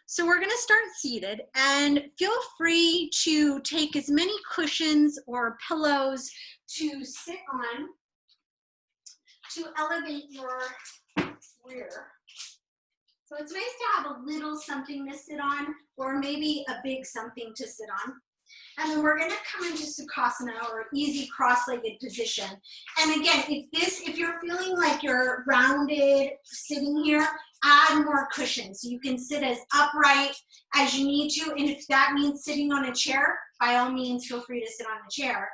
So we're going to start seated, and feel free to take as many cushions or pillows to sit on to elevate your rear. So it's nice to have a little something to sit on, or maybe a big something to sit on. And then we're going to come into Sukhasana, or easy cross-legged position. And again, if you're feeling like you're rounded sitting here, add more cushions. So you can sit as upright as you need to. And if that means sitting on a chair, by all means, feel free to sit on a chair.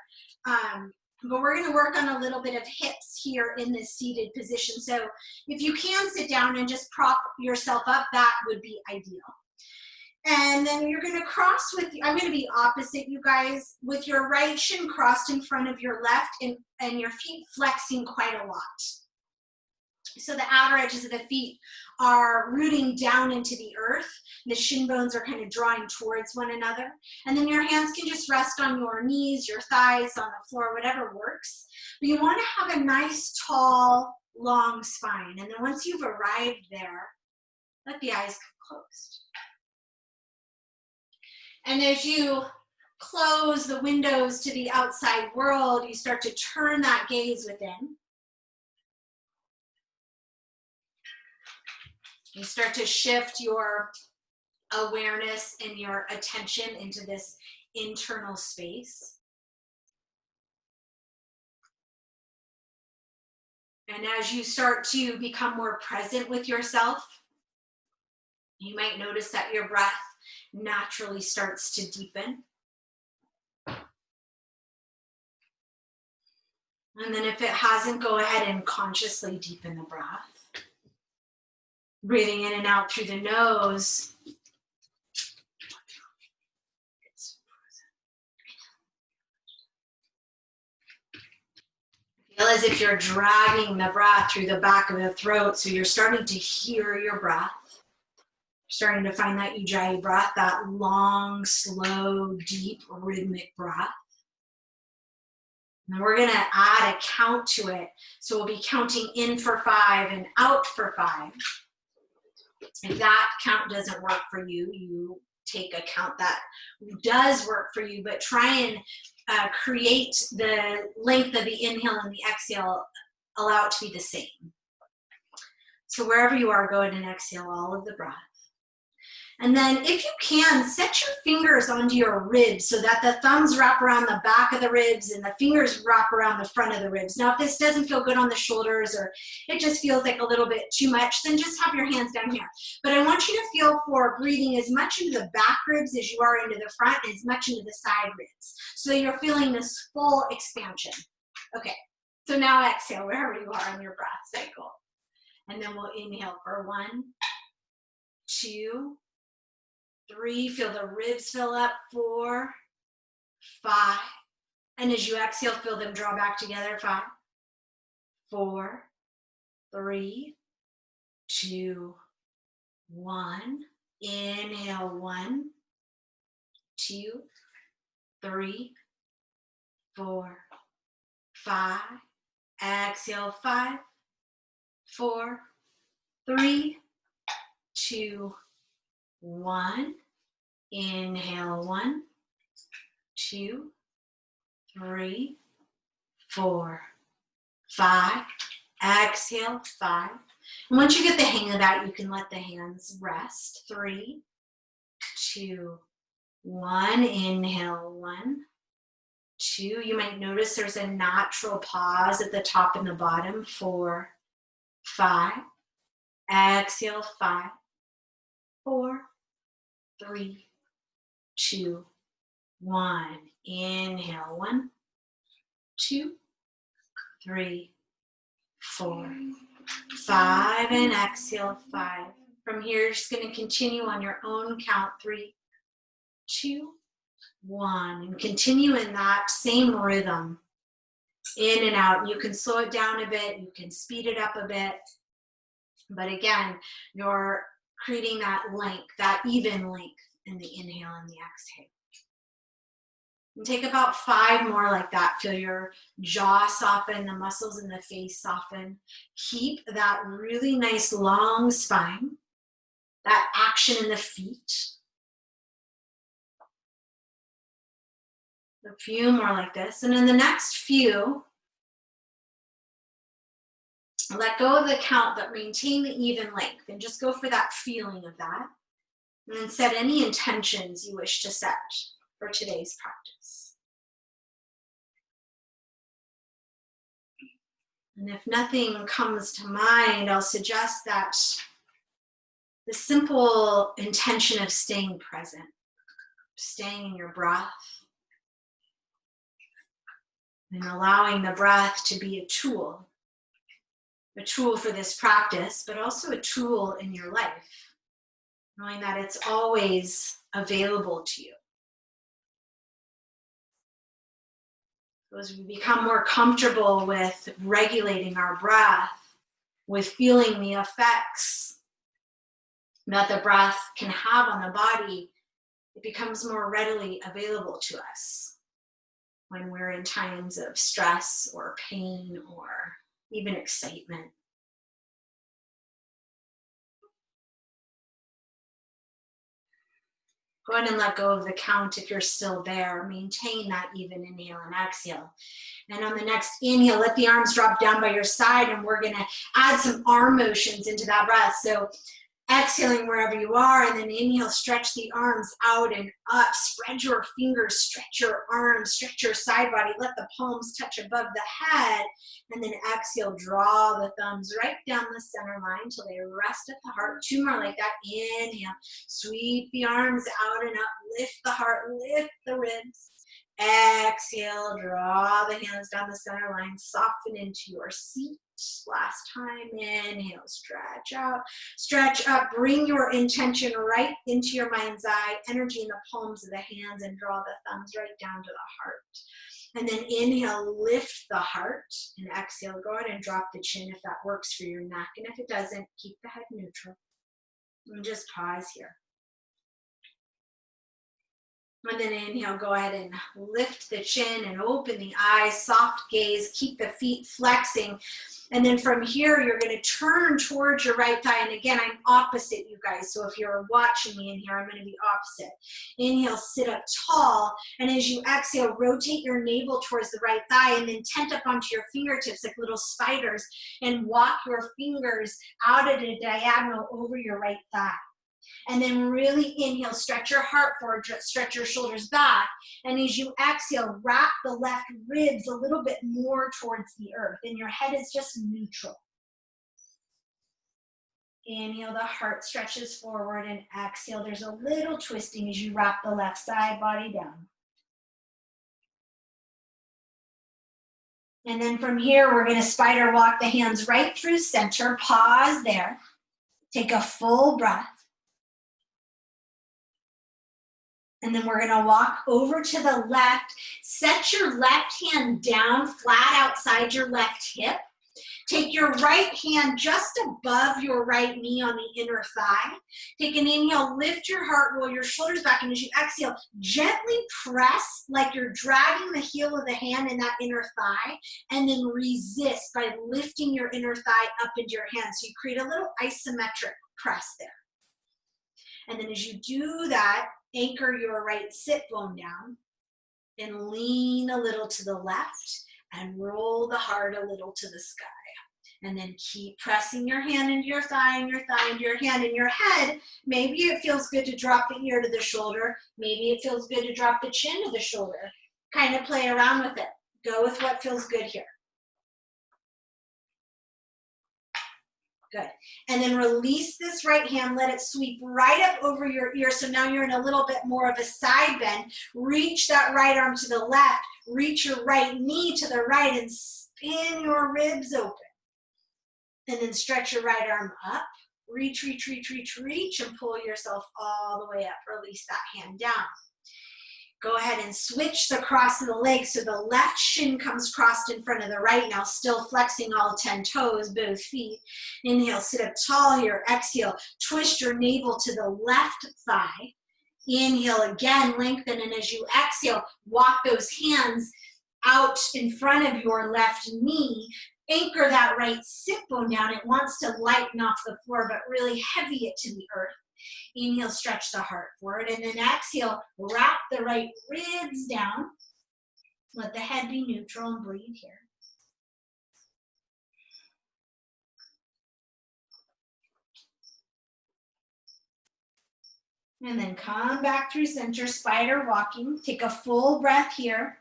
But we're going to work on a little bit of hips here in this seated position. So if you can sit down and just prop yourself up, that would be ideal. And then you're going to cross with, I'm going to be opposite you guys, with your right shin crossed in front of your left and your feet flexing quite a lot. So the outer edges of the feet are rooting down into the earth. The shin bones are kind of drawing towards one another. And then your hands can just rest on your knees, your thighs, on the floor, whatever works. But you want to have a nice, tall, long spine. And then once you've arrived there, let the eyes come closed. And as you close the windows to the outside world, you start to turn that gaze within. You start to shift your awareness and your attention into this internal space. And as you start to become more present with yourself, you might notice that your breath naturally starts to deepen. And then if it hasn't, go ahead and consciously deepen the breath. Breathing in and out through the nose. Feel as if you're dragging the breath through the back of the throat, so you're starting to hear your breath. Starting to find that Ujjayi breath, that long, slow, deep, rhythmic breath. And we're going to add a count to it. So we'll be counting in for 5 and out for 5. If that count doesn't work for you, you take a count that does work for you, but try and create the length of the inhale and the exhale, allow it to be the same. So wherever you are, go ahead and exhale all of the breath. And then if you can, set your fingers onto your ribs so that the thumbs wrap around the back of the ribs and the fingers wrap around the front of the ribs. Now, if this doesn't feel good on the shoulders, or it just feels like a little bit too much, then just have your hands down here. But I want you to feel for breathing as much into the back ribs as you are into the front, and as much into the side ribs. So you're feeling this full expansion. Okay, so now exhale wherever you are on your breath cycle. And then we'll inhale for 1, 2, 3, feel the ribs fill up, 4, 5, and as you exhale, feel them draw back together, 5, 4, 3, 2, 1, inhale, 1, 2, 3, 4, 5, exhale, 5, 4, 3, 2, 1, inhale, 1, 2, 3, 4, 5, exhale, 5. And once you get the hang of that, you can let the hands rest. 3, 2, 1, inhale, 1, 2. You might notice there's a natural pause at the top and the bottom. 4, 5, exhale, 5, 4, 3, 2, 1. Inhale, 1, 2, 3, 4, 5, and exhale, 5. From here, you're just going to continue on your own count. 3, 2, 1, and continue in that same rhythm, in and out. You can slow it down a bit, you can speed it up a bit, but again, you're creating that length, that even length in the inhale and the exhale. And take about 5 more like that. Feel your jaw soften, the muscles in the face soften. Keep that really nice long spine. that action in the feet. A few more like this. And in the next few, let go of the count, but maintain the even length. And just go for that feeling of that. And then set any intentions you wish to set for today's practice. And if nothing comes to mind, I'll suggest that the simple intention of staying present, staying in your breath, and allowing the breath to be a tool for this practice, but also a tool in your life, knowing that it's always available to you. So as we become more comfortable with regulating our breath, with feeling the effects that the breath can have on the body, it becomes more readily available to us when we're in times of stress or pain or even excitement. Go ahead and let go of the count if you're still there. Maintain that even inhale and exhale. And on the next inhale, let the arms drop down by your side, and we're gonna add some arm motions into that breath. So exhaling wherever you are, and then inhale, stretch the arms out and up. Spread your fingers, stretch your arms, stretch your side body. Let the palms touch above the head. And then exhale, draw the thumbs right down the center line till they rest at the heart. Two more like that. Inhale, sweep the arms out and up. Lift the heart, lift the ribs. Exhale, draw the hands down the center line. Soften into your seat. Last time, inhale, stretch out, stretch up, bring your intention right into your mind's eye, energy in the palms of the hands, and draw the thumbs right down to the heart. And then inhale, lift the heart, and exhale, go ahead and drop the chin if that works for your neck, and if it doesn't, keep the head neutral. And just pause here. And then inhale, go ahead and lift the chin and open the eyes, soft gaze, keep the feet flexing. And then from here, you're going to turn towards your right thigh. And again, I'm opposite you guys. So if you're watching me in here, I'm going to be opposite. Inhale, sit up tall. And as you exhale, rotate your navel towards the right thigh and then tent up onto your fingertips like little spiders and walk your fingers out at a diagonal over your right thigh. And then really inhale, stretch your heart forward, stretch your shoulders back. And as you exhale, wrap the left ribs a little bit more towards the earth. And your head is just neutral. Inhale, the heart stretches forward, and exhale. There's a little twisting as you wrap the left side body down. And then from here, we're going to spider walk the hands right through center. Pause there. Take a full breath. And then we're gonna walk over to the left. Set your left hand down flat outside your left hip. Take your right hand just above your right knee on the inner thigh. Take an inhale, lift your heart, roll your shoulders back, and as you exhale, gently press like you're dragging the heel of the hand in that inner thigh, and then resist by lifting your inner thigh up into your hand. So you create a little isometric press there. And then as you do that, anchor your right sit bone down and lean a little to the left and roll the heart a little to the sky. And then keep pressing your hand into your thigh and your thigh into your hand. In your head, maybe it feels good to drop the ear to the shoulder. Maybe it feels good to drop the chin to the shoulder. Kind of play around with it. Go with what feels good here. Good. And then release this right hand. Let it sweep right up over your ear. So now you're in a little bit more of a side bend. Reach that right arm to the left. Reach your right knee to the right and spin your ribs open. And then stretch your right arm up. Reach, reach, reach, reach, reach, and pull yourself all the way up. Release that hand down. Go ahead and switch the cross of the legs so the left shin comes crossed in front of the right. Now still flexing all 10 toes, both feet. Inhale, sit up tall here. Exhale, twist your navel to the left thigh. Inhale again, lengthen, and as you exhale, walk those hands out in front of your left knee. Anchor that right sit bone down. It wants to lighten off the floor, but really heavy it to the earth. Inhale, stretch the heart forward, and then exhale, wrap the right ribs down. Let the head be neutral and breathe here. And then come back through center, spider walking. Take a full breath here.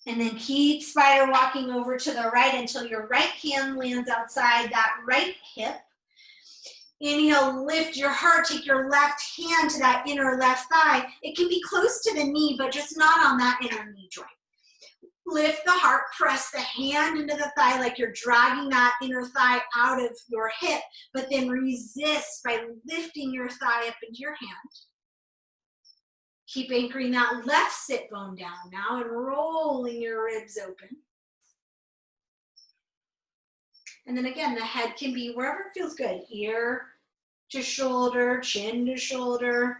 And then keep spider walking over to the right until your right hand lands outside that right hip. Inhale, lift your heart, take your left hand to that inner left thigh. It can be close to the knee, but just not on that inner knee joint. Lift the heart, press the hand into the thigh like you're dragging that inner thigh out of your hip, but then resist by lifting your thigh up into your hand. Keep anchoring that left sit bone down now and rolling your ribs open. And then again, the head can be wherever it feels good. Ear to shoulder, chin to shoulder.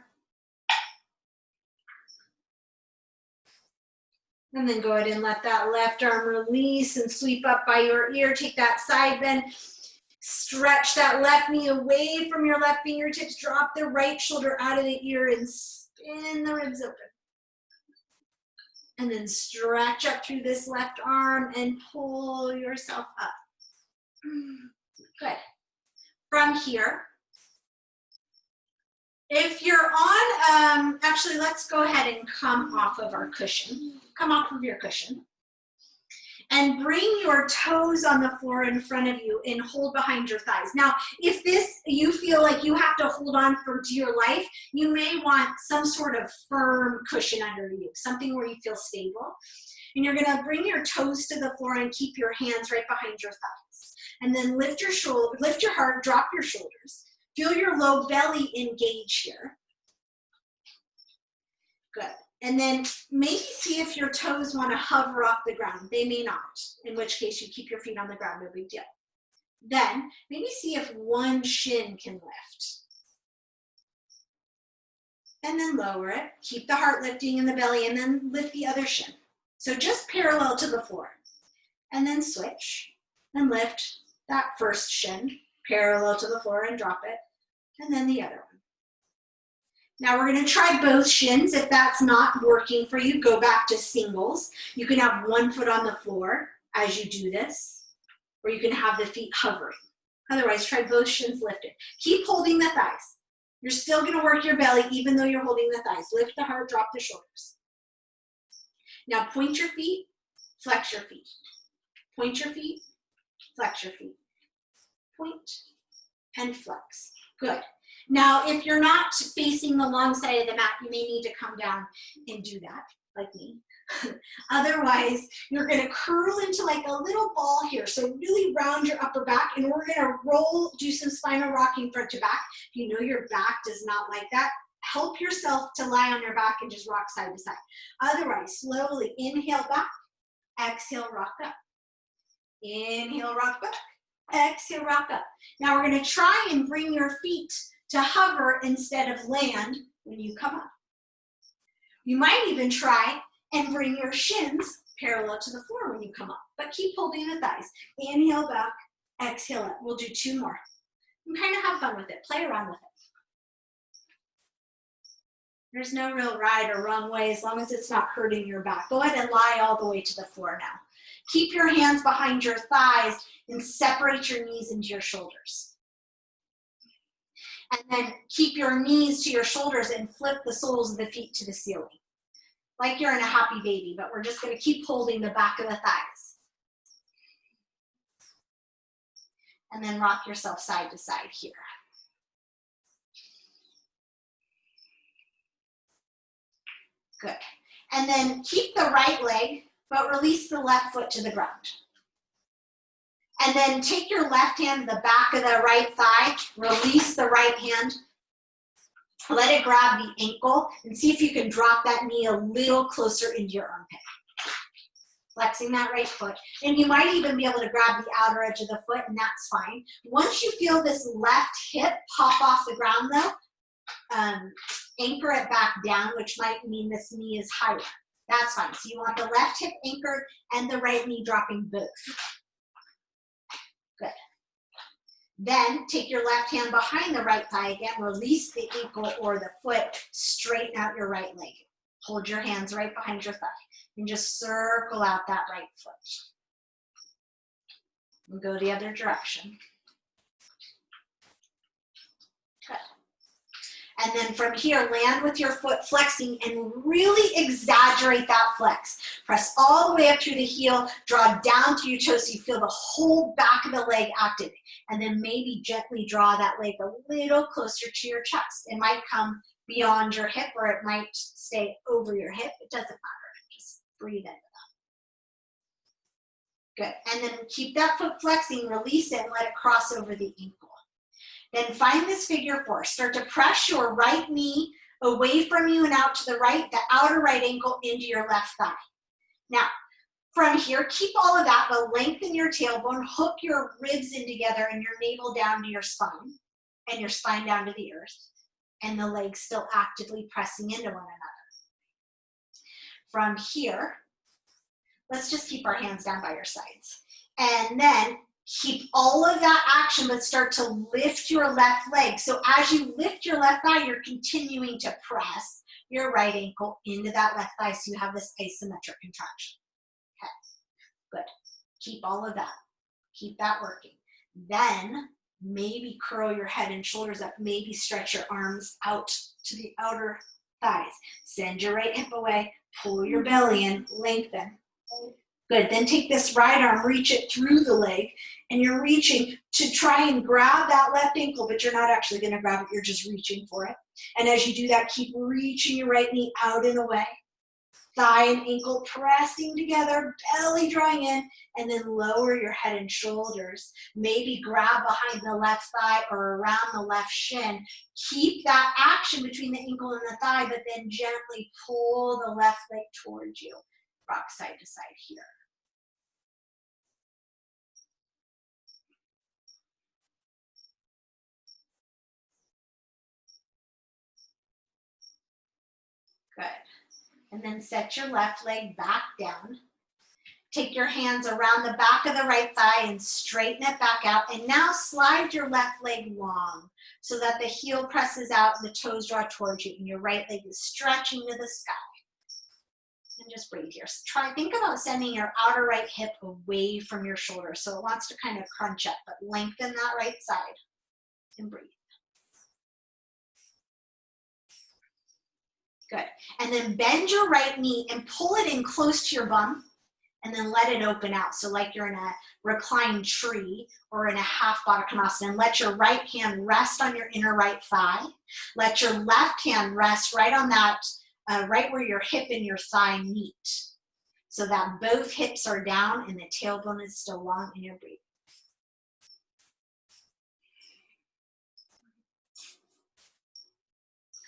And then go ahead and let that left arm release and sweep up by your ear. Take that side bend. Stretch that left knee away from your left fingertips. Drop the right shoulder out of the ear and spin the ribs open. And then stretch up through this left arm and pull yourself up. Good. From here, if you're on, actually, let's go ahead and come off of our cushion. Come off of your cushion. And bring your toes on the floor in front of you and hold behind your thighs. Now, if you feel like you have to hold on for dear life, you may want some sort of firm cushion under you, something where you feel stable. And you're gonna bring your toes to the floor and keep your hands right behind your thighs. And then lift your heart, drop your shoulders. Feel your low belly engage here. Good. And then maybe see if your toes want to hover off the ground. They may not, in which case you keep your feet on the ground, no big deal. Then maybe see if one shin can lift. And then lower it. Keep the heart lifting in the belly and then lift the other shin. So just parallel to the floor. And then switch and lift that first shin parallel to the floor and drop it. And then the other one. Now we're going to try both shins. If that's not working for you, go back to singles. You can have one foot on the floor as you do this, or you can have the feet hovering. Otherwise, try both shins lifted. Keep holding the thighs. You're still going to work your belly even though you're holding the thighs. Lift the heart, drop the shoulders. Now point your feet, flex your feet. Point your feet, flex your feet. Point and flex. Good. Now, if you're not facing the long side of the mat, you may need to come down and do that, like me. Otherwise, you're going to curl into like a little ball here. So really round your upper back, and we're going to do some spinal rocking front to back. If you know your back does not like that, help yourself to lie on your back and just rock side to side. Otherwise, slowly inhale back, exhale, rock up. Inhale, rock back, exhale, rock up. Now we're going to try and bring your feet to hover instead of land when you come up. You might even try and bring your shins parallel to the floor when you come up, but keep holding the thighs. Inhale back, exhale up. We'll do two more. And kind of have fun with it. Play around with it. There's no real right or wrong way as long as it's not hurting your back. Go ahead and lie all the way to the floor now. Keep your hands behind your thighs and separate your knees into your shoulders. And then keep your knees to your shoulders and flip the soles of the feet to the ceiling. Like you're in a happy baby, but we're just going to keep holding the back of the thighs. And then rock yourself side to side here. Good. And then keep the right leg, but release the left foot to the ground. And then take your left hand to the back of the right thigh, release the right hand, let it grab the ankle, and see if you can drop that knee a little closer into your armpit. Flexing that right foot. And you might even be able to grab the outer edge of the foot, and that's fine. Once you feel this left hip pop off the ground though, anchor it back down, which might mean this knee is higher. That's fine. So you want the left hip anchored and the right knee dropping both. Good. Then take your left hand behind the right thigh again, release the ankle or the foot, straighten out your right leg. Hold your hands right behind your thigh and just circle out that right foot. And go the other direction. Good. And then from here, land with your foot flexing and really exaggerate that flex. Press all the way up through the heel, draw down through your toes so you feel the whole back of the leg activate. And then maybe gently draw that leg a little closer to your chest. It might come beyond your hip or it might stay over your hip. It doesn't matter. Just breathe into that. Good. And then keep that foot flexing, release it, and let it cross over the ankle. Then find this figure four. Start to press your right knee away from you and out to the right, the outer right ankle into your left thigh. Now, from here, keep all of that, but lengthen your tailbone, hook your ribs in together and your navel down to your spine, and your spine down to the earth, and the legs still actively pressing into one another. From here, let's just keep our hands down by your sides. And then keep all of that action, but start to lift your left leg. So as you lift your left thigh, you're continuing to press your right ankle into that left thigh so you have this isometric contraction. Okay, good. Keep all of that. Keep that working. Then maybe curl your head and shoulders up. Maybe stretch your arms out to the outer thighs. Send your right hip away. Pull your belly in. Lengthen. Good. Then take this right arm, reach it through the leg, and you're reaching to try and grab that left ankle, but you're not actually going to grab it. You're just reaching for it. And as you do that, keep reaching your right knee out and away. Thigh and ankle pressing together, belly drawing in, and then lower your head and shoulders. Maybe grab behind the left thigh or around the left shin. Keep that action between the ankle and the thigh, but then gently pull the left leg towards you. Rock side to side here. Good. And then set your left leg back down. Take your hands around the back of the right thigh and straighten it back out. And now slide your left leg long so that the heel presses out and the toes draw towards you and your right leg is stretching to the sky. And just breathe here. Think about sending your outer right hip away from your shoulder. So it wants to kind of crunch up, but lengthen that right side and breathe. Good. And then bend your right knee and pull it in close to your bum and then let it open out. So like you're in a reclined tree or in a half Baddha Konasana, and let your right hand rest on your inner right thigh. Let your left hand rest right on that, right where your hip and your thigh meet. So that both hips are down and the tailbone is still long and you're breathing.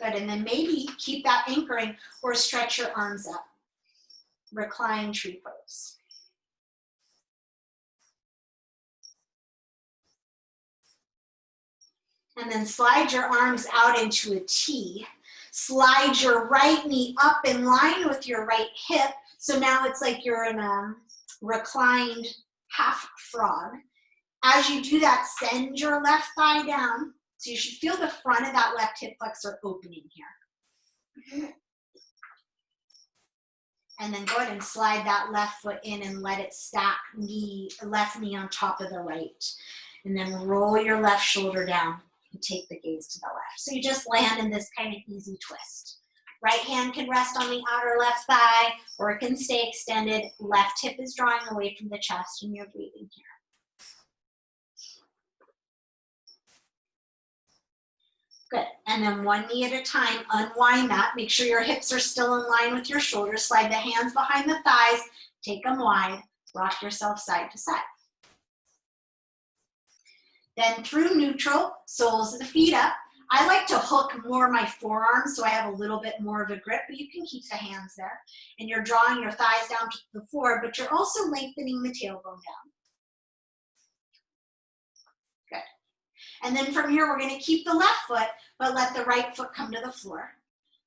Good, and then maybe keep that anchoring or stretch your arms up. Recline tree pose. And then slide your arms out into a T. Slide your right knee up in line with your right hip. So now it's like you're in a reclined half frog. As you do that, send your left thigh down. So you should feel the front of that left hip flexor opening here. And then go ahead and slide that left foot in and let it stack left knee on top of the right. And then roll your left shoulder down and take the gaze to the left. So you just land in this kind of easy twist. Right hand can rest on the outer left thigh or it can stay extended. Left hip is drawing away from the chest and you're breathing here. Good. And then one knee at a time, unwind that. Make sure your hips are still in line with your shoulders. Slide the hands behind the thighs. Take them wide. Rock yourself side to side. Then through neutral, soles of the feet up. I like to hook more my forearms so I have a little bit more of a grip, but you can keep the hands there. And you're drawing your thighs down to the floor, but you're also lengthening the tailbone down. Good. And then from here, we're going to keep the left foot, but let the right foot come to the floor.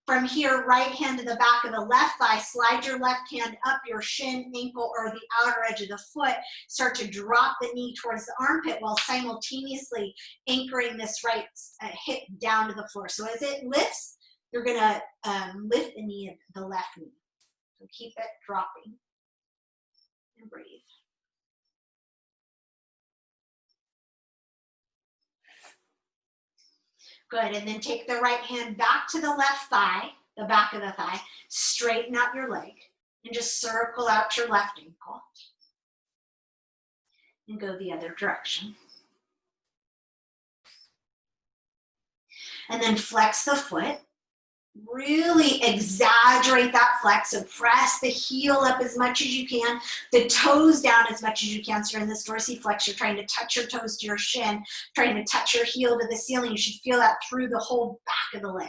From here, right hand to the back of the left thigh, slide your left hand up your shin, ankle, or the outer edge of the foot. Start to drop the knee towards the armpit while simultaneously anchoring this right hip down to the floor. So as it lifts, you're gonna lift the knee of the left knee. So keep it dropping and breathe. Good, and then take the right hand back to the left thigh, the back of the thigh, straighten out your leg, and just circle out your left ankle, and go the other direction. And then flex the foot, really exaggerate that flex, so press the heel up as much as you can, the toes down as much as you can. So you're in this dorsiflex, you're trying to touch your toes to your shin, trying to touch your heel to the ceiling. You should feel that through the whole back of the leg.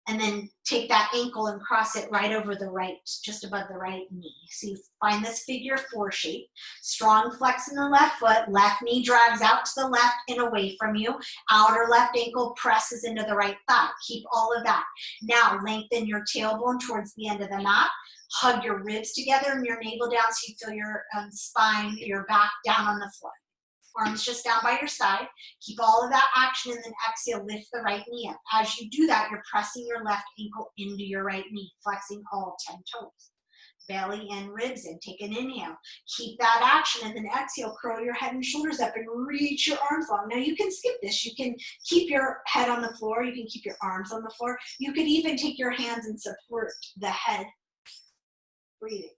And then take that ankle and cross it right over the right, just above the right knee. So you find this figure 4 shape. Strong flex in the left foot, left knee drags out to the left and away from you. Outer left ankle presses into the right thigh. Keep all of that. Now lengthen your tailbone towards the end of the mat. Hug your ribs together and your navel down so you feel your spine, your back down on the floor. Arms just down by your side. Keep all of that action and then exhale, lift the right knee up. As you do that, you're pressing your left ankle into your right knee, flexing all 10 toes. Belly and ribs in. Take an inhale. Keep that action and then exhale, curl your head and shoulders up and reach your arms long. Now you can skip this. You can keep your head on the floor. You can keep your arms on the floor. You could even take your hands and support the head. Breathing.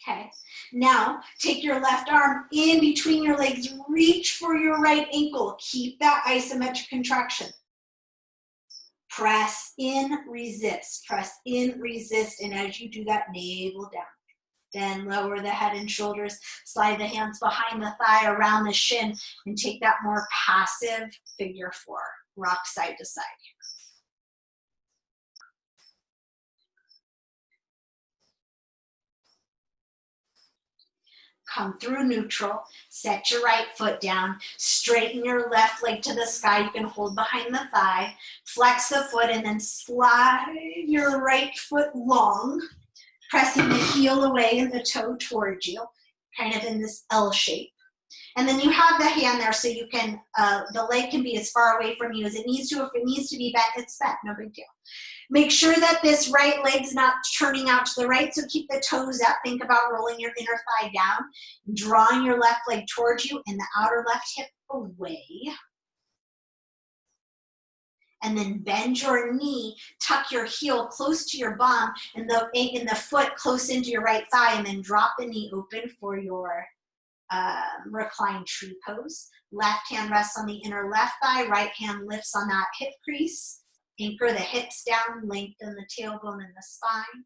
Okay, now take your left arm in between your legs, reach for your right ankle, keep that isometric contraction. Press in, resist, and as you do that, navel down. Then lower the head and shoulders, slide the hands behind the thigh, around the shin, and take that more passive figure 4, rock side to side. Come through neutral, set your right foot down, straighten your left leg to the sky. You can hold behind the thigh, flex the foot, and then slide your right foot long, pressing the heel away and the toe towards you, kind of in this L shape. And then you have the hand there so you can, the leg can be as far away from you as it needs to. If it needs to be bent, it's bent, no big deal. Make sure that this right leg's not turning out to the right, so keep the toes up. Think about rolling your inner thigh down, drawing your left leg towards you and the outer left hip away. And then bend your knee, tuck your heel close to your bum and the foot close into your right thigh, and then drop the knee open for your reclined tree pose. Left hand rests on the inner left thigh, right hand lifts on that hip crease. Anchor the hips down, lengthen the tailbone and the spine.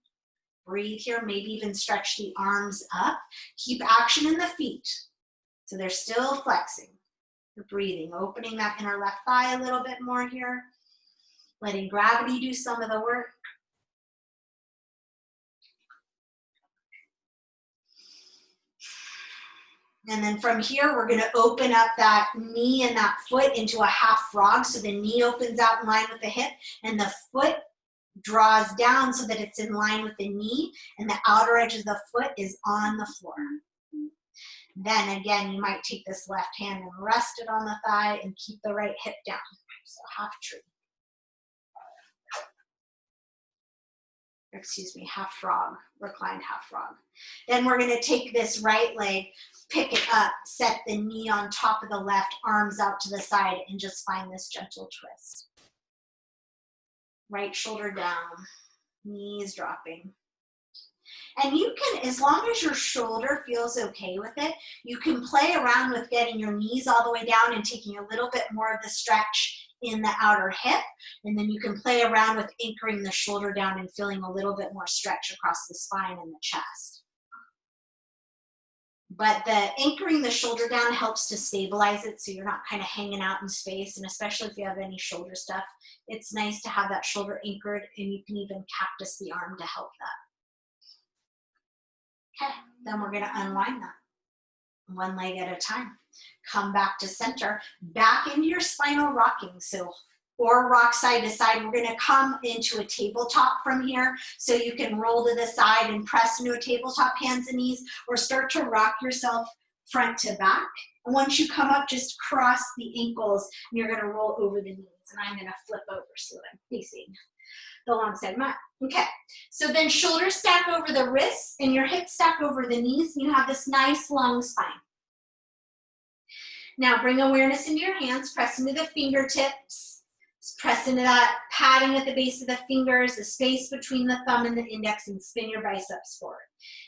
Breathe here, maybe even stretch the arms up. Keep action in the feet, so they're still flexing. You're breathing, opening that inner left thigh a little bit more here. Letting gravity do some of the work. And then from here, we're gonna open up that knee and that foot into a half frog. So the knee opens out in line with the hip and the foot draws down so that it's in line with the knee and the outer edge of the foot is on the floor. Then again, you might take this left hand and rest it on the thigh and keep the right hip down. So half tree. Excuse me, half frog, reclined half frog. Then we're gonna take this right leg, pick it up, set the knee on top of the left, arms out to the side, and just find this gentle twist. Right shoulder down, knees dropping. And you can, as long as your shoulder feels okay with it, you can play around with getting your knees all the way down and taking a little bit more of the stretch in the outer hip, and then you can play around with anchoring the shoulder down and feeling a little bit more stretch across the spine and the chest. But the anchoring the shoulder down helps to stabilize it so you're not kind of hanging out in space, and especially if you have any shoulder stuff, it's nice to have that shoulder anchored, and you can even cactus the arm to help that. Okay, then we're gonna unwind that. One leg at a time. Come back to center, back into your spinal rocking. So or rock side to side. We're gonna come into a tabletop from here, so you can roll to the side and press into a tabletop, hands and knees, or start to rock yourself front to back. And once you come up, just cross the ankles, and you're gonna roll over the knees. And I'm gonna flip over so that I'm facing the long side mat. Okay, so then shoulders stack over the wrists and your hips stack over the knees, and you have this nice long spine. Now bring awareness into your hands, press into the fingertips, press into that padding at the base of the fingers, the space between the thumb and the index, and spin your biceps forward.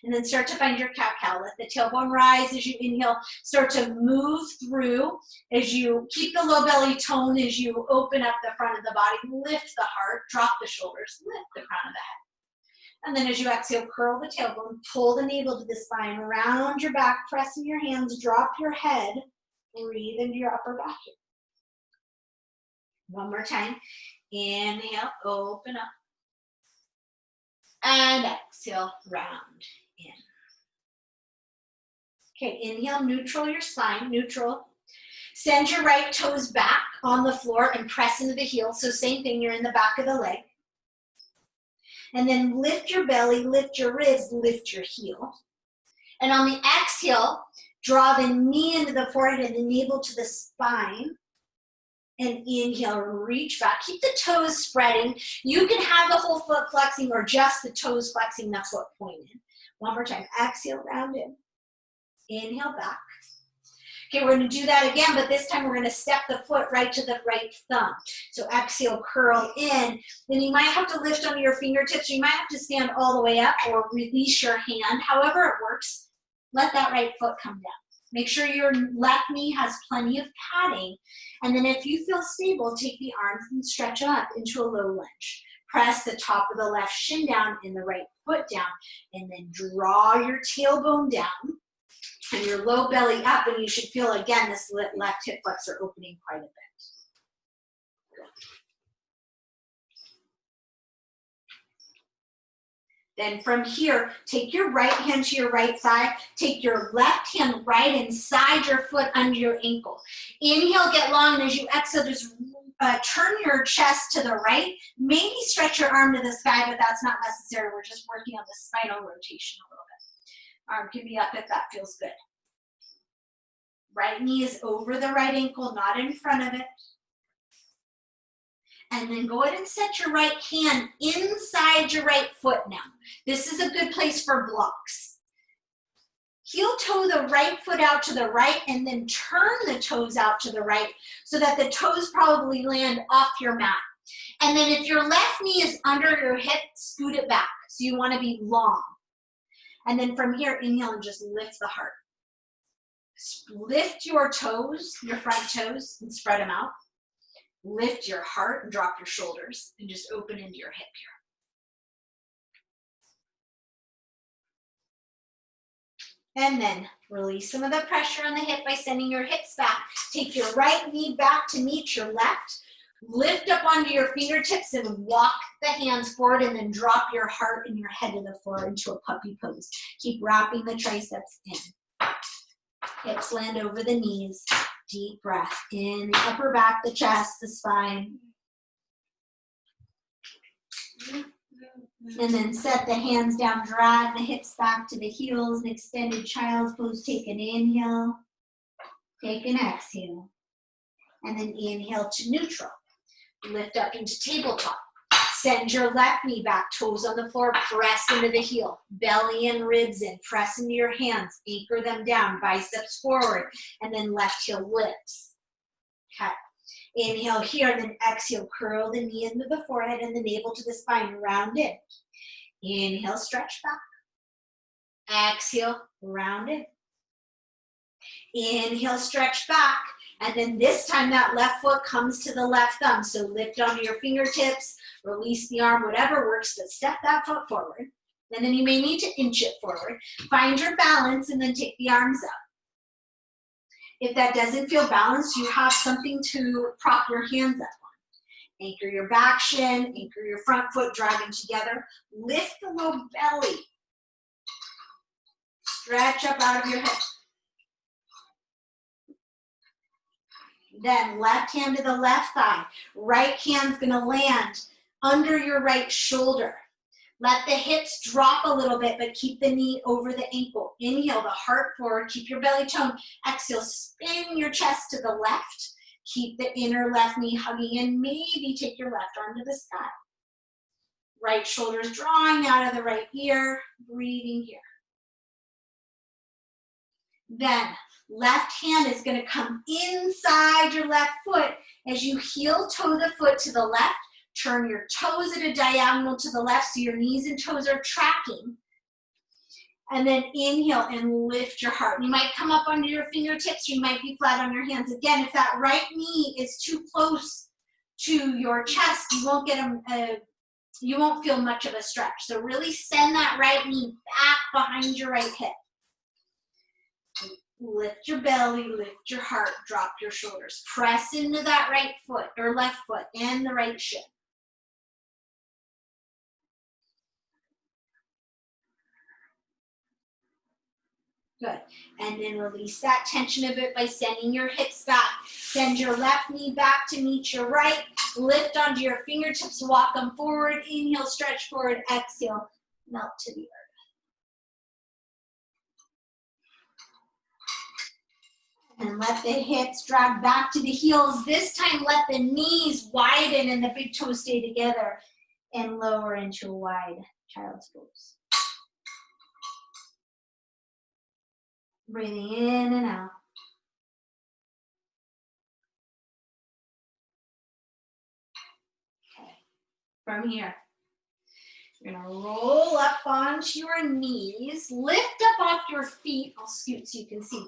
And then start to find your cat-cow. Let the tailbone rise as you inhale. Start to move through as you keep the low belly tone as you open up the front of the body. Lift the heart, drop the shoulders, lift the crown of the head. And then as you exhale, curl the tailbone, pull the navel to the spine, round your back, press in your hands, drop your head, breathe into your upper back here. One more time. Inhale, open up. And exhale, round in. Okay, inhale, neutral your spine, neutral. Send your right toes back on the floor and press into the heel. So same thing, you're in the back of the leg. And then lift your belly, lift your ribs, lift your heel. And on the exhale, draw the knee into the forehead and the navel to the spine. And inhale, reach back. Keep the toes spreading. You can have the whole foot flexing or just the toes flexing, the foot pointed. One more time. Exhale, round in. Inhale, back. Okay, we're going to do that again, but this time we're going to step the foot right to the right thumb. So exhale, curl in. Then you might have to lift onto your fingertips. You might have to stand all the way up or release your hand. However it works, let that right foot come down. Make sure your left knee has plenty of padding. And then if you feel stable, take the arms and stretch up into a low lunge. Press the top of the left shin down and the right foot down. And then draw your tailbone down and your low belly up. And you should feel, again, this left hip flexor opening quite a bit. Then from here, take your right hand to your right thigh. Take your left hand right inside your foot under your ankle. Inhale, get long, and as you exhale, just turn your chest to the right. Maybe stretch your arm to the sky, but that's not necessary. We're just working on the spinal rotation a little bit. Arm can be up if that feels good. Right knee is over the right ankle, not in front of it. And then go ahead and set your right hand inside your right foot now. This is a good place for blocks. Heel toe the right foot out to the right and then turn the toes out to the right so that the toes probably land off your mat. And then if your left knee is under your hip, scoot it back. So you want to be long. And then from here, inhale and just lift the heart. Lift your toes, your front toes, and spread them out. Lift your heart and drop your shoulders and just open into your hip here. And then release some of the pressure on the hip by sending your hips back. Take your right knee back to meet your left. Lift up onto your fingertips and walk the hands forward and then drop your heart and your head to the floor into a puppy pose. Keep wrapping the triceps in. Hips land over the knees. Deep breath in the upper back, the chest, the spine. And then set the hands down, drag the hips back to the heels, an extended child's pose. Take an inhale, take an exhale, and then inhale to neutral. Lift up into tabletop. Send your left knee back, toes on the floor, press into the heel, belly and ribs in, press into your hands, anchor them down, biceps forward, and then left heel lifts. Okay. Inhale here, and then exhale, curl the knee into the forehead and the navel to the spine, round in. Inhale, stretch back. Exhale, round in. Inhale, stretch back. And then this time that left foot comes to the left thumb. So lift onto your fingertips, release the arm, whatever works, but step that foot forward. And then you may need to inch it forward. Find your balance and then take the arms up. If that doesn't feel balanced, you have something to prop your hands up on. Anchor your back shin, anchor your front foot, drag them together. Lift the low belly. Stretch up out of your hip. Then left hand to the left thigh. Right hand's gonna land under your right shoulder. Let the hips drop a little bit, but keep the knee over the ankle. Inhale, the heart forward, keep your belly toned. Exhale, spin your chest to the left. Keep the inner left knee hugging in. Maybe take your left arm to the sky. Right shoulder's drawing out of the right ear, breathing here. Then left hand is gonna come inside your left foot as you heel toe the foot to the left. Turn your toes at a diagonal to the left so your knees and toes are tracking. And then inhale and lift your heart. You might come up onto your fingertips, or you might be flat on your hands. Again, if that right knee is too close to your chest, you won't feel much of a stretch. So really send that right knee back behind your right hip. Lift your belly, lift your heart, drop your shoulders. Press into that right foot or left foot and the right shin. Good. And then release that tension a bit by sending your hips back. Send your left knee back to meet your right. Lift onto your fingertips, walk them forward. Inhale, stretch forward. Exhale, melt to the earth. And let the hips drag back to the heels. This time, let the knees widen and the big toes stay together. And lower into a wide child's pose. Breathing in and out. Okay. From here, you're gonna roll up onto your knees, lift up off your feet. I'll scoot so you can see.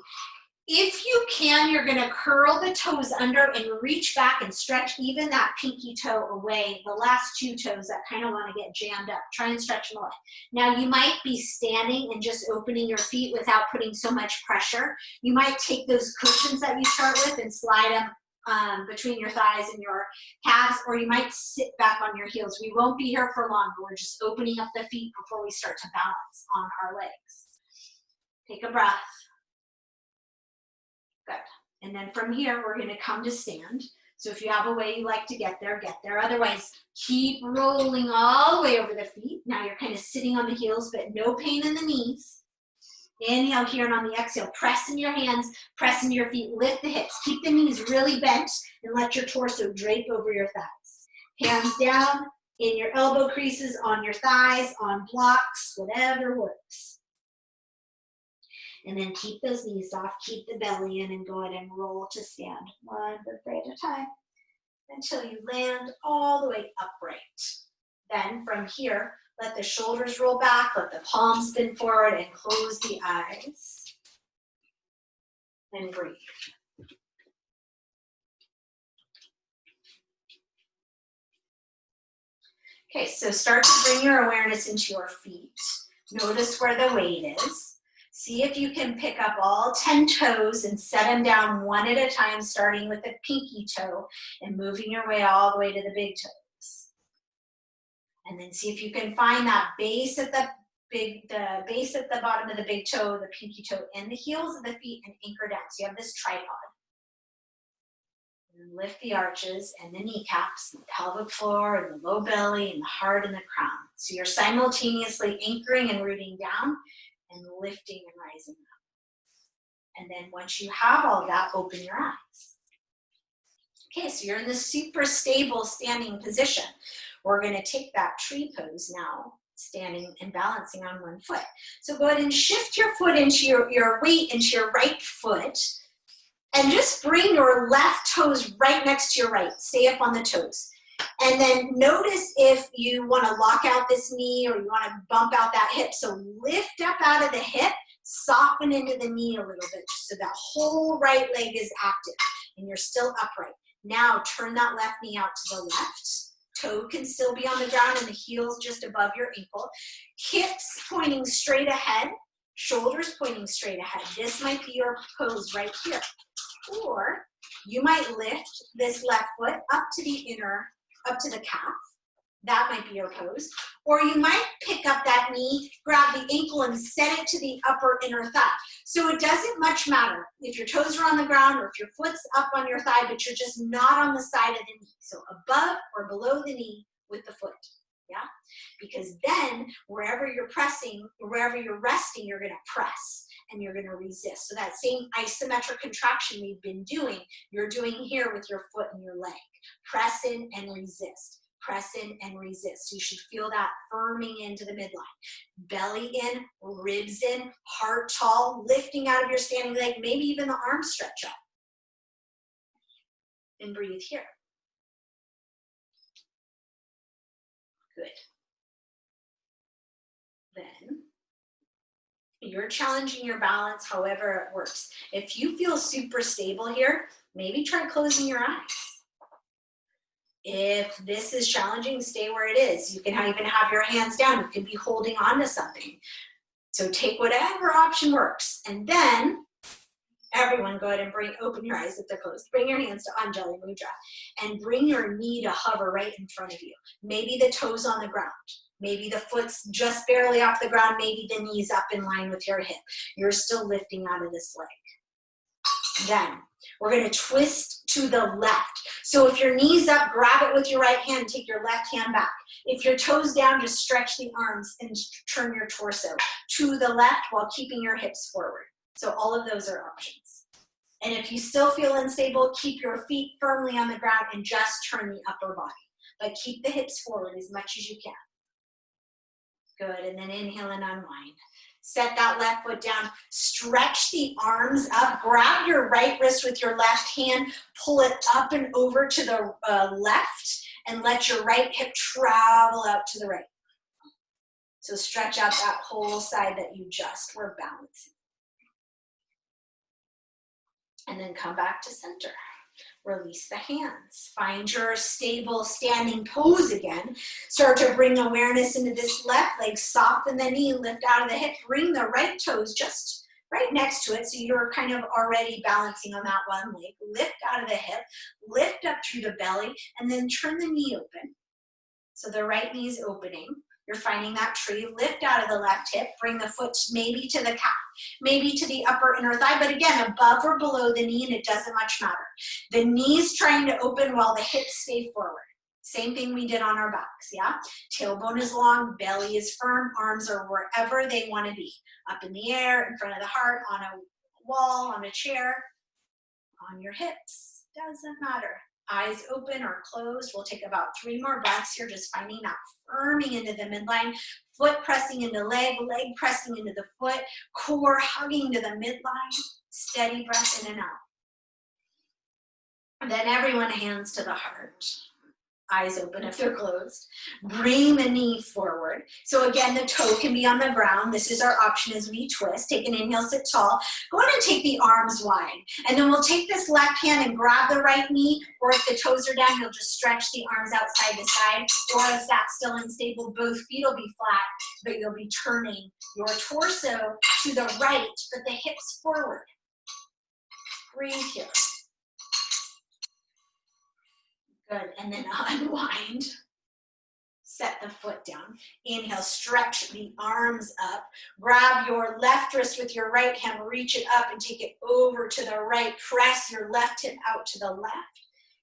If you can, you're gonna curl the toes under and reach back and stretch even that pinky toe away, the last two toes that kind of wanna get jammed up. Try and stretch them away. Now you might be standing and just opening your feet without putting so much pressure. You might take those cushions that you start with and slide them between your thighs and your calves, or you might sit back on your heels. We won't be here for long, but we're just opening up the feet before we start to balance on our legs. Take a breath. Good. And then from here, we're going to come to stand. So if you have a way you like to get there, get there. Otherwise, keep rolling all the way over the feet. Now you're kind of sitting on the heels, but no pain in the knees. Inhale here, and on the exhale, press in your hands, press into your feet, lift the hips. Keep the knees really bent and let your torso drape over your thighs. Hands down in your elbow creases, on your thighs, on blocks, whatever works. And then keep those knees soft, keep the belly in, and go ahead and roll to stand one vertebra at a time until you land all the way upright. Then from here, let the shoulders roll back, let the palms spin forward, and close the eyes. And breathe. Okay, so start to bring your awareness into your feet. Notice where the weight is. See if you can pick up all 10 toes and set them down one at a time, starting with the pinky toe and moving your way all the way to the big toes. And then see if you can find that base at the base at the bottom of the big toe, the pinky toe, and the heels of the feet, and anchor down. So you have this tripod. And lift the arches and the kneecaps, and the pelvic floor, and the low belly, and the heart, and the crown. So you're simultaneously anchoring and rooting down, and lifting and rising up. And then once you have all that, open your eyes. Okay, so you're in this super stable standing position. We're gonna take that tree pose now, standing and balancing on one foot. So go ahead and shift your foot into your weight into your right foot, and just bring your left toes right next to your right. Stay up on the toes. And then notice if you want to lock out this knee or you want to bump out that hip. So lift up out of the hip, soften into the knee a little bit so that whole right leg is active and you're still upright. Now turn that left knee out to the left. Toe can still be on the ground and the heel's just above your ankle. Hips pointing straight ahead, shoulders pointing straight ahead. This might be your pose right here. Or you might lift this left foot up to the calf, That might be your pose. Or you might pick up that knee, grab the ankle, and set it to the upper inner thigh. So it doesn't much matter if your toes are on the ground or if your foot's up on your thigh, but you're just not on the side of the knee. So above or below the knee with the foot, yeah? Because then wherever you're pressing, wherever you're resting, you're gonna press and you're gonna resist. So that same isometric contraction we've been doing, you're doing here with your foot and your leg. Press in and resist. Press in and resist. So you should feel that firming into the midline. Belly in, ribs in, heart tall, lifting out of your standing leg, maybe even the arms stretch up. And breathe here. Good. Then you're challenging your balance however it works. If you feel super stable here, maybe try closing your eyes. If this is challenging, stay where it is. You can even have your hands down. You can be holding on to something. So take whatever option works. And then everyone go ahead and open your eyes if they're closed. Bring your hands to Anjali Mudra and bring your knee to hover right in front of you. Maybe the toes on the ground. Maybe the foot's just barely off the ground. Maybe the knee's up in line with your hip. You're still lifting out of this leg. Then we're going to twist to the left. So if your knee's up, grab it with your right hand, take your left hand back. If your toes down, just stretch the arms and turn your torso to the left while keeping your hips forward. So all of those are options. And if you still feel unstable, keep your feet firmly on the ground and just turn the upper body. But keep the hips forward as much as you can. Good, and then inhale and unwind. Set that left foot down, stretch the arms up, grab your right wrist with your left hand, pull it up and over to the left, and let your right hip travel out to the right. So stretch out that whole side that you just were balancing. And then come back to center. Release the hands. Find your stable standing pose again. Start to bring awareness into this left leg. Soften the knee, lift out of the hip. Bring the right toes just right next to it so you're kind of already balancing on that one leg. Lift out of the hip. Lift up through the belly and then turn the knee open. So the right knee is opening. You're finding that tree. Lift out of the left hip. Bring the foot maybe to the calf, maybe to the upper inner thigh, but again, above or below the knee, and it doesn't much matter. The knee's trying to open while the hips stay forward. Same thing we did on our backs, yeah? Tailbone is long, belly is firm, arms are wherever they want to be. Up in the air, in front of the heart, on a wall, on a chair, on your hips. Doesn't matter. Eyes open or closed. We'll take about 3 more breaths here, just finding that firming into the midline, foot pressing into leg, leg pressing into the foot, core hugging to the midline. Steady breath in and out. And then everyone hands to the heart. Eyes open if they're closed. Bring the knee forward. So again, the toe can be on the ground. This is our option as we twist. Take an inhale, sit tall. Go ahead and take the arms wide. And then we'll take this left hand and grab the right knee, or if the toes are down, you'll just stretch the arms out side to side. Or if that's still unstable, both feet will be flat, but you'll be turning your torso to the right, but the hips forward. Breathe here. Good, and then unwind. Set the foot down. Inhale, stretch the arms up. Grab your left wrist with your right hand, reach it up and take it over to the right. Press your left hip out to the left.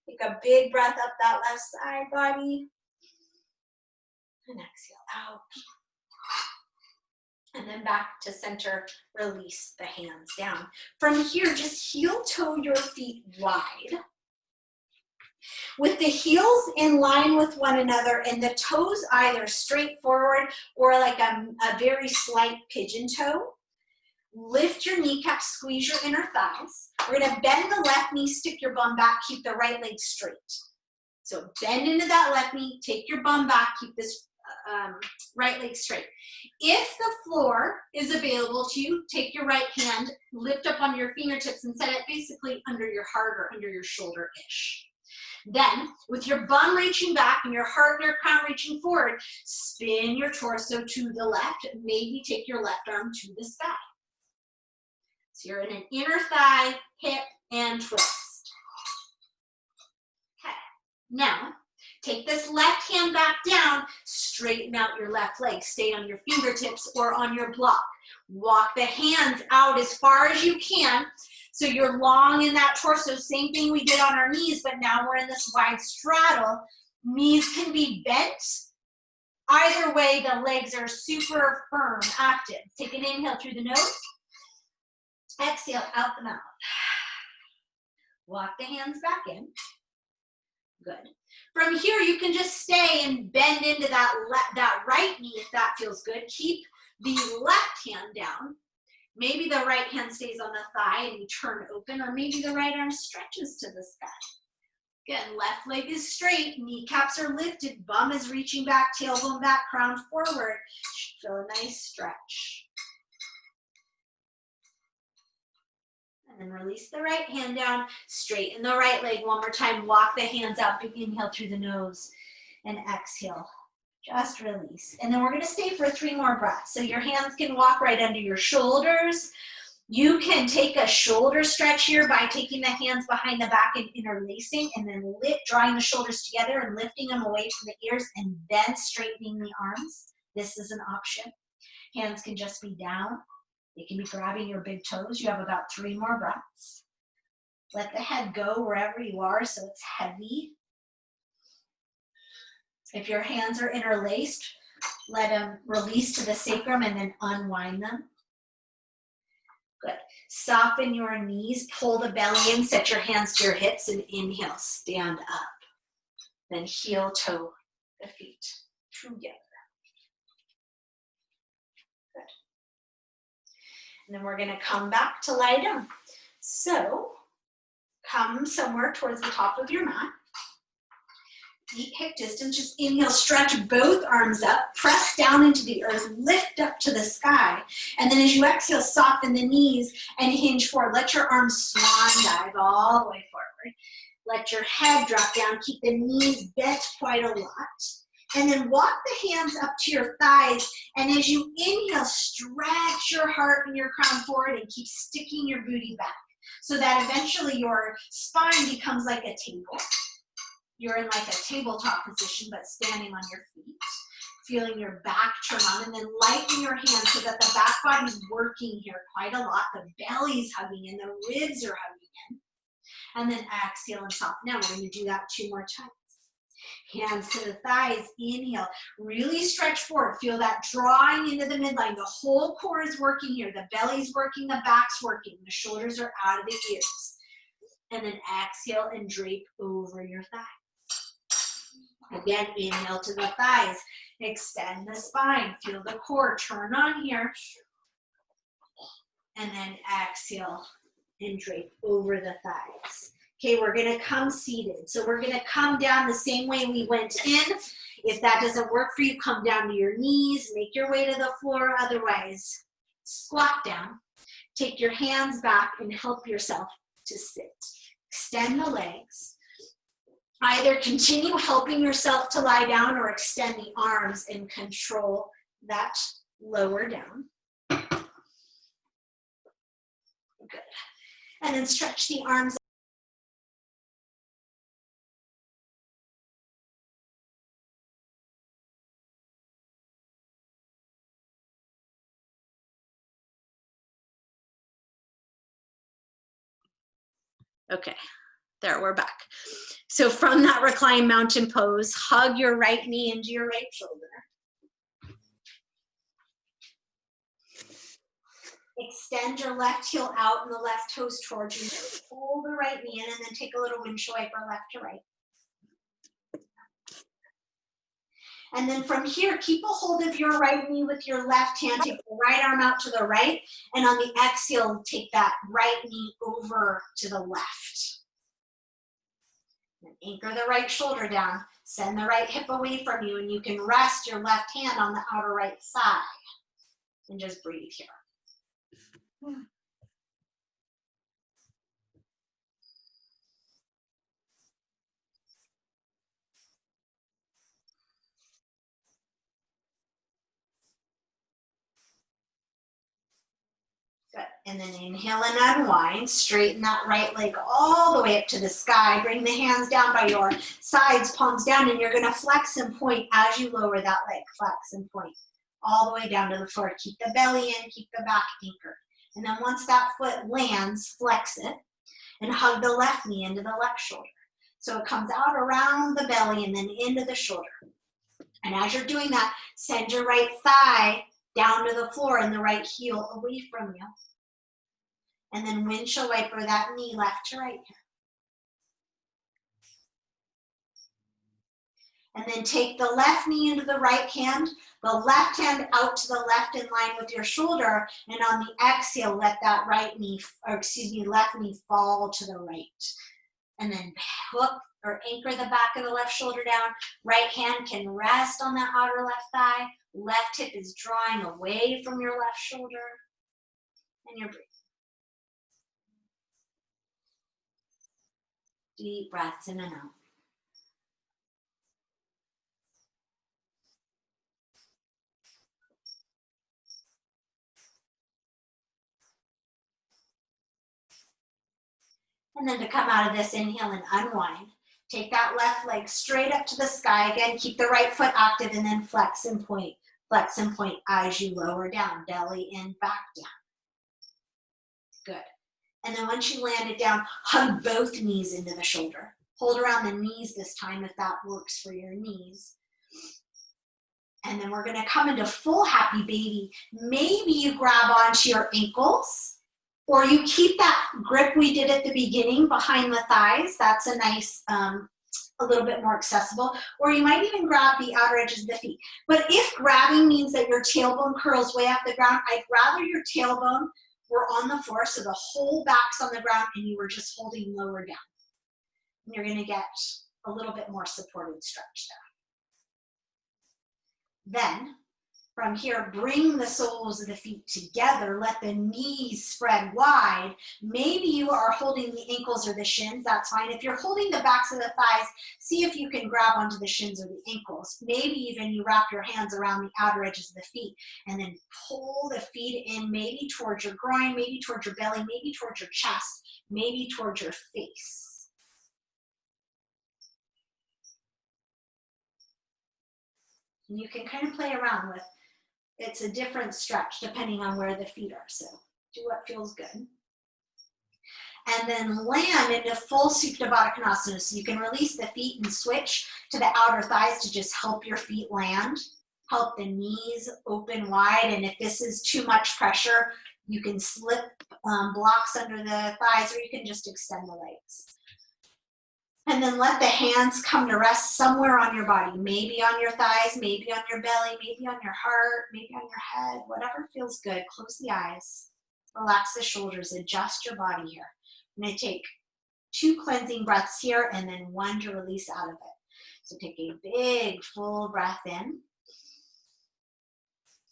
Take a big breath up that left side body. And exhale out. And then back to center, release the hands down. From here, just heel toe your feet wide. With the heels in line with one another and the toes either straight forward or like a very slight pigeon toe. Lift your kneecaps, squeeze your inner thighs. We're going to bend the left knee, stick your bum back, keep the right leg straight. So bend into that left knee, take your bum back, keep this right leg straight. If the floor is available to you, take your right hand, lift up on your fingertips and set it basically under your heart or under your shoulder-ish. Then, with your bum reaching back and your heart and your crown reaching forward, spin your torso to the left. Maybe take your left arm to the sky. So you're in an inner thigh, hip, and twist. Okay. Now, Take this left hand back down, straighten out your left leg. Stay on your fingertips or on your block. Walk the hands out as far as you can. So you're long in that torso. Same thing we did on our knees, but now we're in this wide straddle. Knees can be bent. Either way, the legs are super firm, active. Take an inhale through the nose. Exhale out the mouth. Walk the hands back in. Good. From here, you can just stay and bend into that right knee if that feels good. Keep the left hand down. Maybe the right hand stays on the thigh and you turn open, or maybe the right arm stretches to the sky. Again, left leg is straight, kneecaps are lifted, bum is reaching back, tailbone back, crown forward. Feel a nice stretch. And then release the right hand down, straighten the right leg one more time, walk the hands out, big inhale through the nose, and exhale. Just release. And then we're gonna stay for 3 more breaths. So your hands can walk right under your shoulders. You can take a shoulder stretch here by taking the hands behind the back and interlacing, and then drawing the shoulders together and lifting them away from the ears, and then straightening the arms. This is an option. Hands can just be down. They can be grabbing your big toes. You have about 3 more breaths. Let the head go wherever you are so it's heavy. If your hands are interlaced, let them release to the sacrum and then unwind them. Good. Soften your knees, pull the belly in, set your hands to your hips, and inhale, stand up. Then heel toe the feet together. Good. And then we're gonna come back to lie down. So come somewhere towards the top of your mat. Feet hip distance, just inhale, stretch both arms up, press down into the earth, lift up to the sky. And then as you exhale, soften the knees and hinge forward. Let your arms swan dive all the way forward. Let your head drop down, keep the knees bent quite a lot. And then walk the hands up to your thighs. And as you inhale, stretch your heart and your crown forward and keep sticking your booty back so that eventually your spine becomes like a table. You're in like a tabletop position, but standing on your feet, feeling your back turn on, and then lighten your hands so that the back body's working here quite a lot. The belly's hugging in, the ribs are hugging in. And then exhale and soften down. We're going to do that 2 more times. Hands to the thighs, inhale. Really stretch forward. Feel that drawing into the midline. The whole core is working here. The belly's working, the back's working. The shoulders are out of the ears. And then exhale and drape over your thighs. Again, inhale to the thighs, extend the spine, feel the core turn on here, and then exhale and drape over the thighs. Okay, we're gonna come seated. So we're gonna come down the same way we went in. If that doesn't work for you, come down to your knees, make your way to the floor. Otherwise, squat down. Take your hands back and help yourself to sit. Extend the legs. Either continue helping yourself to lie down or extend the arms and control that lower down. Good. And then stretch the arms. Okay. There, we're back. So from that reclined mountain pose, hug your right knee into your right shoulder. Extend your left heel out and the left toes towards you. Pull the right knee in and then take a little windshield wiper left to right. And then from here, keep a hold of your right knee with your left hand. Take the right arm out to the right. And on the exhale, take that right knee over to the left. And anchor the right shoulder down. Send the right hip away from you. And you can rest your left hand on the outer right thigh. And just breathe here. Good. And then inhale and unwind. Straighten that right leg all the way up to the sky. Bring the hands down by your sides, palms down, and you're going to flex and point as you lower that leg. Flex and point all the way down to the floor. Keep the belly in, keep the back anchored. And then once that foot lands, flex it and hug the left knee into the left shoulder. So it comes out around the belly and then into the shoulder. And as you're doing that, send your right thigh down to the floor and the right heel away from you. And then windshield wiper that knee left to right here. And then take the left knee into the right hand, the left hand out to the left in line with your shoulder, and on the exhale, let that right knee, or excuse me, left knee fall to the right. And then hook or anchor the back of the left shoulder down. Right hand can rest on that outer left thigh. Left hip is drawing away from your left shoulder. And you're breathing. Deep breaths in and out. And then to come out of this, inhale and unwind. Take that left leg straight up to the sky. Again, keep the right foot active and then flex and point. Flex and point as you lower down, belly in, back down. Good. And then once you land it down, hug both knees into the shoulder. Hold around the knees this time if that works for your knees. And then we're going to come into full happy baby. Maybe you grab onto your ankles, or you keep that grip we did at the beginning behind the thighs. That's a nice, a little bit more accessible. Or you might even grab the outer edges of the feet. But if grabbing means that your tailbone curls way off the ground, I'd rather your tailbone were on the floor, so the whole back's on the ground and you were just holding lower down. And you're going to get a little bit more supported stretch there. Then, from here, bring the soles of the feet together. Let the knees spread wide. Maybe you are holding the ankles or the shins. That's fine. If you're holding the backs of the thighs, see if you can grab onto the shins or the ankles. Maybe even you wrap your hands around the outer edges of the feet and then pull the feet in, maybe towards your groin, maybe towards your belly, maybe towards your chest, maybe towards your face. And you can kind of play around with, it's a different stretch depending on where the feet are. So do what feels good. And then land into full Supta Baddha Konasana. So you can release the feet and switch to the outer thighs to just help your feet land. Help the knees open wide. And if this is too much pressure, you can slip blocks under the thighs, or you can just extend the legs. And then let the hands come to rest somewhere on your body, maybe on your thighs, maybe on your belly, maybe on your heart, maybe on your head, whatever feels good. Close the eyes, relax the shoulders, adjust your body here. I'm going to take 2 cleansing breaths here and then 1 to release out of it. So take a big full breath in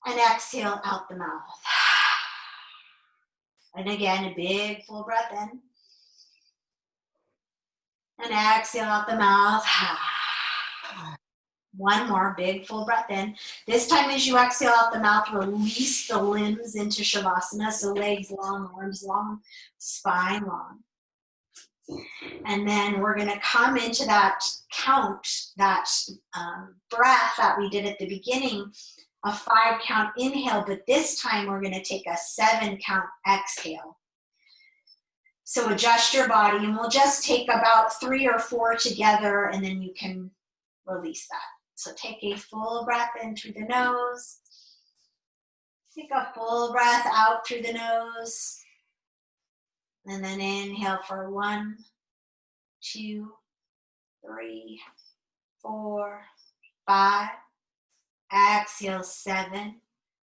and exhale out the mouth. And again, a big full breath in. And exhale out the mouth. 1 more big full breath in. This time as you exhale out the mouth, release the limbs into Shavasana. So legs long, arms long, spine long. And then we're going to come into that count, that breath that we did at the beginning, a 5 count inhale, but this time we're going to take a 7 count exhale. So adjust your body, and we'll just take about 3 or 4 together, and then you can release that. So take a full breath in through the nose. Take a full breath out through the nose. And then inhale for 1, 2, 3, 4, 5. Exhale 7,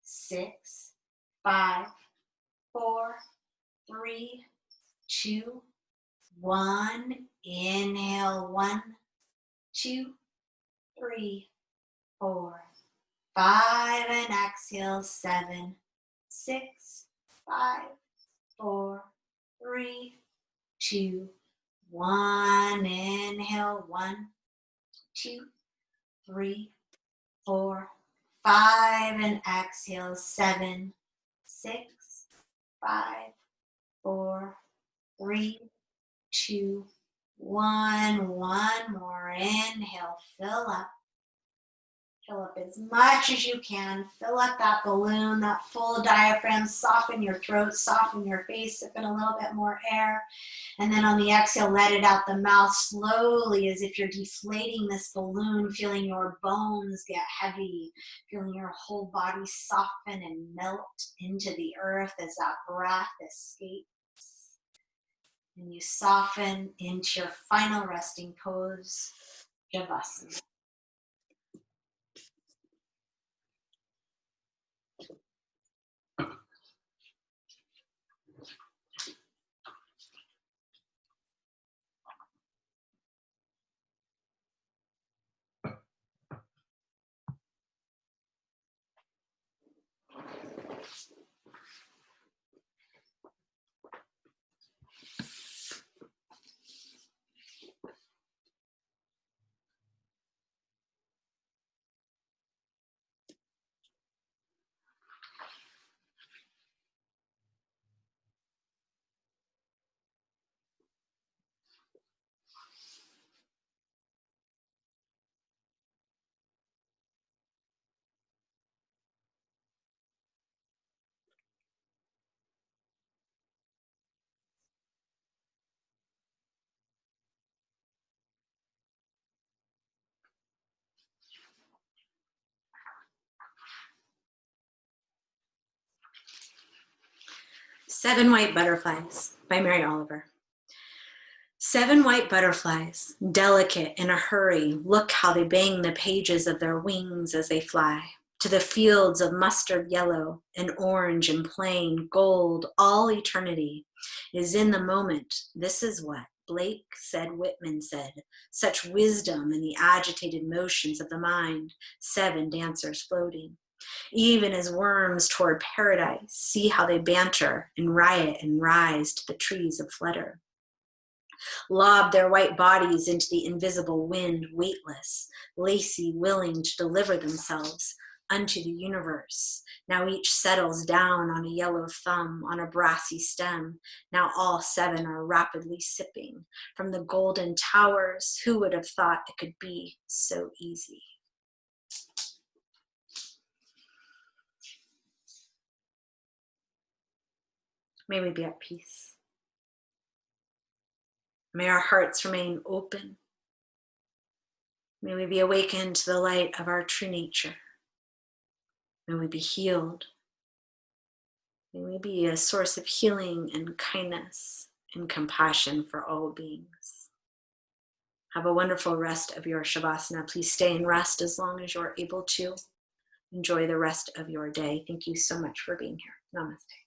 6, 5, 4, 3, 2, 1. Inhale 1, 2, 3, 4, 5, and exhale 7, 6, 5, 4, 3, 2, 1. Inhale 1, 2, 3, 4, 5, and exhale 7, 6, 5, 4, 3, 2, 1. One more inhale, fill up. Fill up as much as you can. Fill up that balloon, that full diaphragm. Soften your throat, soften your face, sip in a little bit more air. And then on the exhale, let it out the mouth slowly as if you're deflating this balloon, feeling your bones get heavy, feeling your whole body soften and melt into the earth as that breath escapes. And you soften into your final resting pose, Shavasana. Seven White Butterflies by Mary Oliver. 7 white butterflies, delicate in a hurry, look how they bang the pages of their wings as they fly to the fields of mustard yellow and orange and plain gold. All eternity is in the moment. This is what Blake said, Whitman said, such wisdom in the agitated motions of the mind. 7 dancers floating. Even as worms toward paradise, see how they banter and riot and rise to the trees of flutter. Lob their white bodies into the invisible wind, weightless, lacy, willing to deliver themselves unto the universe. Now each settles down on a yellow thumb, on a brassy stem. Now all 7 are rapidly sipping from the golden towers. Who would have thought it could be so easy? May we be at peace. May our hearts remain open. May we be awakened to the light of our true nature. May we be healed. May we be a source of healing and kindness and compassion for all beings. Have a wonderful rest of your Shavasana. Please stay and rest as long as you're able to. Enjoy the rest of your day. Thank you so much for being here. Namaste.